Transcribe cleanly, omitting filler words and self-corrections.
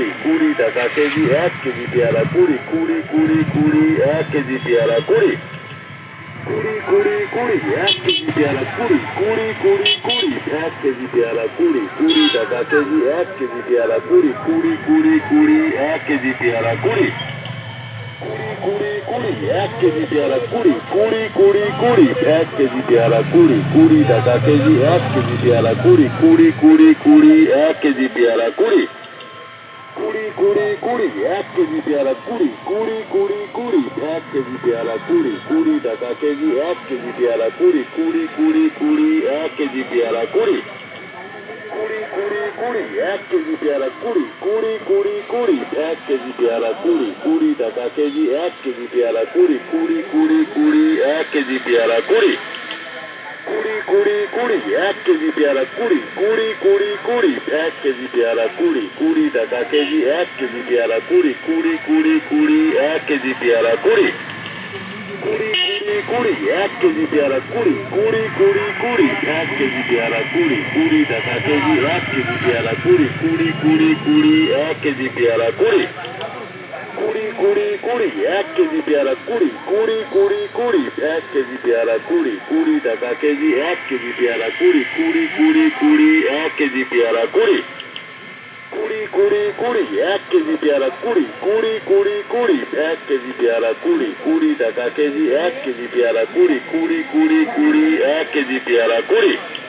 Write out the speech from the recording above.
কুড়ি, 20 টাকা KG, 1 KG পেয়ারা 20, 20, 20, 20, 1 কেজি পেয়ারা 20, 20, 20, 20, 1 কেজি পেয়ারা 20, 20, 20, 20, 1 কেজি পেয়ারা 20, 20 টাকা কেজি, 1 কেজি পেয়ারা 20, 20, 20, 20, 1 কেজি পেয়ারা 20, 20, 20, 20, 1 কেজি পেয়ারা 20, 20, 20, 20, 1 কেজি পেয়ারা 20, 20 টাকা কেজি, 1 কেজি পেয়ারা 20, 20, 20, 20, 1 কেজি পেয়ারা 20, 20, 20, 20, 1 কেজি পেয়ারা 20, 20, 20, 20, 1 কেজি পেয়ারা 20, 20 টাকা কেজি, 1 কেজি পেয়ারা 20, 20, 20, 20, 1 কেজি পেয়ারা 20, 20, 20, 20, 1 কেজি পেয়ারা 20, 20, 20, 20, 1 কেজি পেয়ারা 20, 20 টাকা কেজি, 1 কেজি পেয়ারা 20, 20, 20, 20, 1 কেজি পেয়ারা 20, 20, 20, 20, 1 কেজি পেয়ারা 20, 20, 20, 20, 1 কেজি পেয়ারা 20, 20 টাকা কেজি, 1 কেজি পেয়ারা 20, 20, 20, 20, 1 কেজি পেয়ারা 20, 20, 20, 20, 1 কেজি পেয়ারা 20, 20, 20, 20, 1 কেজি পেয়ারা 20, 20 টাকা কেজি, 1 কেজি পেয়ারা 20, 20, 20, 20, 1 কেজি পেয়ারা 20, 20, 20, 20, 1 কেজি পেয়ারা 20, 20, 20, 20, 1 কেজি পেয়ারা 20, 20 টাকা কেজি, 1 কেজি পেয়ারা 20, 20, 20, 20, 1 কেজি পেয়ারা 20, 20, 20, 20, 1 কেজি পেয়ারা 20, 20, 20, 20, 1 কেজি পেয়ারা 20, 20 টাকা কেজি, 1 কেজি পেয়ারা 20, 20, 20, 20, 1 কেজি পেয়ারা 20,